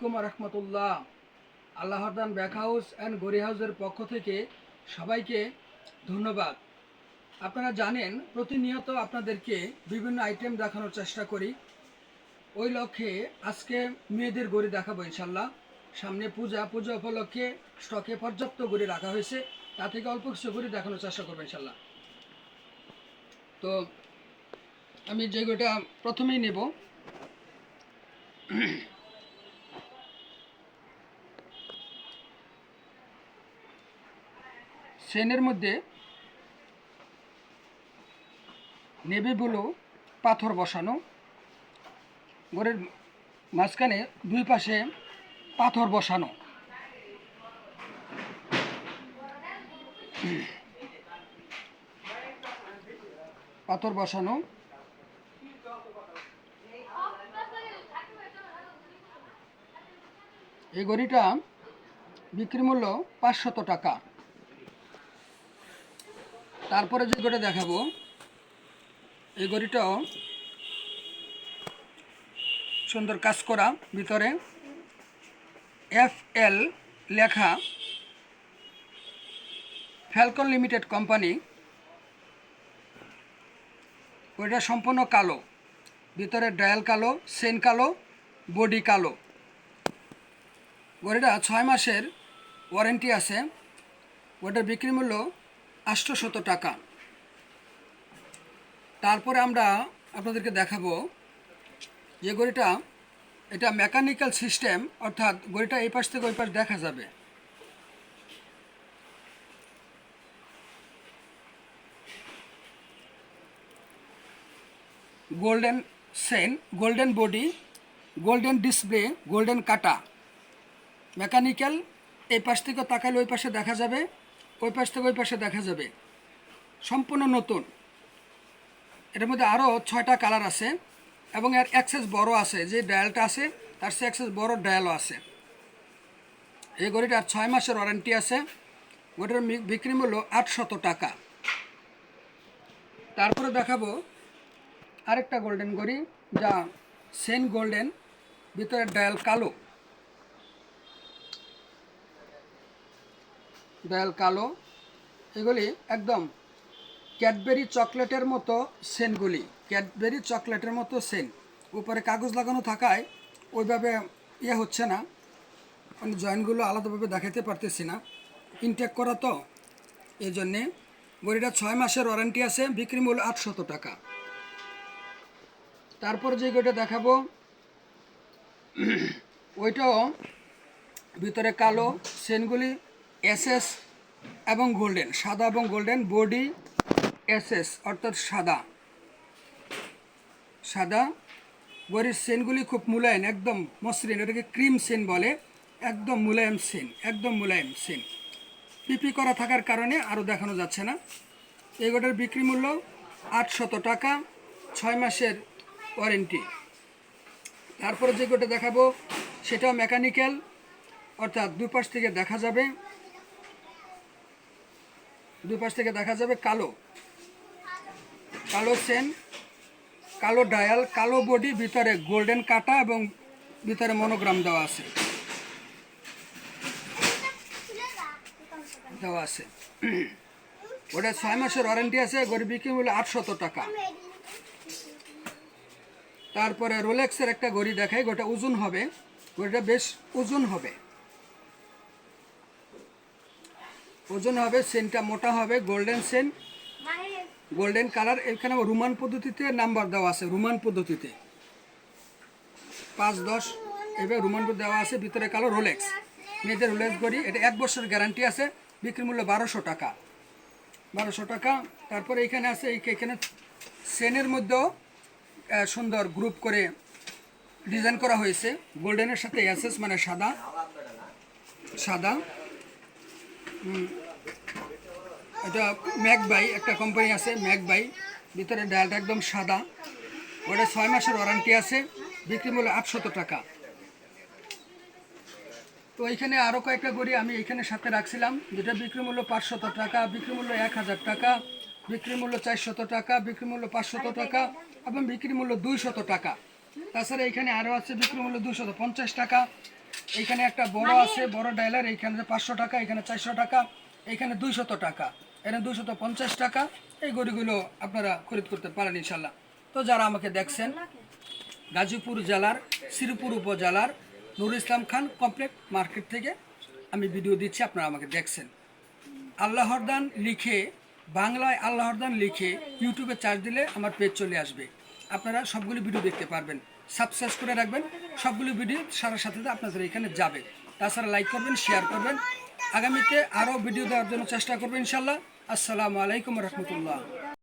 আলাইকুম রহমতুল্লাহ। আল্লাহরদান back house and গড়ি হাউসের পক্ষ থেকে সবাইকে ধন্যবাদ। আপনারা জানেন প্রতিনিয়ত আপনাদেরকে বিভিন্ন আইটেম দেখানোর চেষ্টা করি। ওই লক্ষ্যে আজকে মেয়েদের গড়ি দেখাবো ইনশাল্লাহ। সামনে পূজা উপলক্ষে স্টকে পর্যাপ্ত গড়ি রাখা হয়েছে, তা থেকে অল্প কিছু গড়ি দেখানোর চেষ্টা করবো ইনশাল্লাহ। তো আমি যে গড়িটা প্রথমেই নেব, সেনের মধ্যে নেভি ব্লু পাথর বসানো, ঘরের মাঝখানে দুই পাশে পাথর বসানো। পাথর বসানো এই ঘড়িটা বিক্রি মূল্য 500 টাকা। তারপরে যে ঘড়িটা দেখাবো, এই ঘড়িটাও সুন্দর কাজ করা, ভিতরে FL লেখা, ফ্যালকন লিমিটেড কোম্পানি। ওইটা সম্পূর্ণ কালো, ভিতরে ডায়াল কালো, চেন কালো, বডি কালো। ঘড়িটা 6 মাসের ওয়ারেন্টি আছে। ওটার বিক্রি মূল্য 800 টাকা। তারপরে আমরা আপনাদেরকে দেখাবো যে ঘড়িটা, এটা মেকানিক্যাল সিস্টেম, অর্থাৎ ঘড়িটা এই পাশ থেকে ওই পাশ দেখা যাবে। Golden chain, golden body, golden display, golden কাটা। মেকানিক্যাল, এই পাশ থেকে তাকালে ওই পাশে দেখা যাবে, ওই পাশ থেকে ওই পাশে দেখা যাবে। সম্পূর্ণ নতুন। এটার মধ্যে আরও 6টা কালার আছে এবং এর অ্যাক্সেস বড় আছে। যে ডায়ালটা আছে তার সে অ্যাক্সেস বড় ডায়ালও আছে। এই ঘড়িটার 6 মাসের ওয়ারেন্টি আছে। ঘড়িটার বিক্রি মূল্য 800 টাকা। তারপরে দেখাবো আরেকটা গোল্ডেন ঘড়ি, যা সেন গোল্ডেন, ভিতরে ডায়াল কালো, ডায়াল কালো। এগুলি একদম ক্যাডবেরি চকলেটের মতো সেনগুলি, ক্যাডবেরি চকলেটের মতো সেন। উপরে কাগজ লাগানো থাকায় ওইভাবে হচ্ছে না, মানে জয়েন্টগুলো আলাদাভাবে দেখাতে পারতেছি না, ইনটেক করা তো এই জন্যে। ঘড়িটা 6 মাসের ওয়ারেন্টি আছে, বিক্রি মূল্য 800 টাকা। তারপর যে ঘড়িটা দেখাবো, ওইটাও ভিতরে কালো, চেনগুলি SS এবং গোল্ডেন, সাদা এবং গোল্ডেন, বডি SS অর্থাৎ সাদা সাদা। ঘড়ির চেনগুলি খুব মুলায়ম, একদম মসৃণ, এটাকে ক্রিম চেন বলে। একদম মুলায়ম চেন, একদম মুলায়ম চেন। পিপি করা থাকার কারণে আরও দেখানো যাচ্ছে না। এই ঘড়িটার বিক্রি মূল্য 800 টাকা, 6 মাসের ওয়ারেন্টি। তারপরে যে ঘড়িটা দেখাবো সেটাও মেকানিক্যাল, অর্থাৎ দুই পাশ থেকে দেখা যাবে, দুই পাশ থেকে দেখা যাবে। কালো, কালো চেন, কালো ডায়াল, কালো বডি, ভিতরে গোল্ডেন কাটা এবং ভিতরে মনোগ্রাম দেওয়া আছে, দেওয়া আছে। ওটা 6 মাসের ওয়ারেন্টি আছে। ঘড়ি বিক্রি মূল্য 800 টাকা। তারপরে রোলেক্সের একটা ঘড়ি দেখাই, ঘড়িটা ওজন হবে, ঘড়িটা বেশ ওজন হবে, ওজন হবে, চেনটা মোটা হবে, গোল্ডেন চেন, গোল্ডেন কালার। এখানে রোমান পদ্ধতিতে নাম্বার দেওয়া আছে, রোমান পদ্ধতিতে 5, 10 এভাবে রোমান দেওয়া আছে। ভিতরে কালো, রোলেক্স, মেয়েদের রোলেক্স ঘড়ি। এটা 1 বছরের গ্যারান্টি আছে, বিক্রি মূল্য 1200 টাকা, 1200 টাকা। তারপরে এখানে আছে, এখানে চেনের মধ্যেও সুন্দর গ্রুপ করে ডিজাইন করা হয়েছে, গোল্ডেনের সাথে SS মানে সাদা সাদা। এটা ম্যাকবাই একটা কোম্পানি আছে, ম্যাকবাই, ভিতরে ডায়ালটা একদম সাদা। ওটা 6 মাসের ওয়ারেন্টি আছে, বিক্রি মূল্য 800 টাকা। তো এইখানে আরও কয়েকটা ঘড়ি আমি এইখানে সাথে রাখছিলাম, যেটা বিক্রি মূল্য 500 টাকা, বিক্রি মূল্য 1000 টাকা, বিক্রি মূল্য 400 টাকা, বিক্রি মূল্য 500 টাকা এবং বিক্রি মূল্য 200 টাকা। তাছাড়া এখানে আরও আছে বিক্রি মূল্য 250 টাকা, এখানে একটা বড় আছে, বড় ডাইলার, এইখানে 500 টাকা, এখানে 400 টাকা, এখানে 200 টাকা, এখানে 250 টাকা। এই গরুগুলো আপনারা খরিদ করতে পারেন ইনশাল্লাহ। তো যারা আমাকে দেখছেন গাজীপুর জেলার শ্রীপুর উপজেলার নুর ইসলাম খান কমপ্লেক্স মার্কেট থেকে আমি ভিডিও দিচ্ছি, আপনারা আমাকে দেখছেন। আল্লাহর দান লিখে, বাংলায় আল্লাহর দান লিখে ইউটিউবে চার্জ দিলে আমার পেজ চলে আসবে, আপনারা সবগুলো ভিডিও দেখতে পারবেন। সাবস্ক্রাইব করে রাখবেন, সবগুলো ভিডিও সারার সাথে আপনাদের এখানে যাবে। তাছাড়া লাইক করবেন, শেয়ার করবেন। আগামীতে আরও ভিডিও দেওয়ার জন্য চেষ্টা করবেন ইনশাল্লাহ। আসসালামু আলাইকুম রহমতুল্লাহ।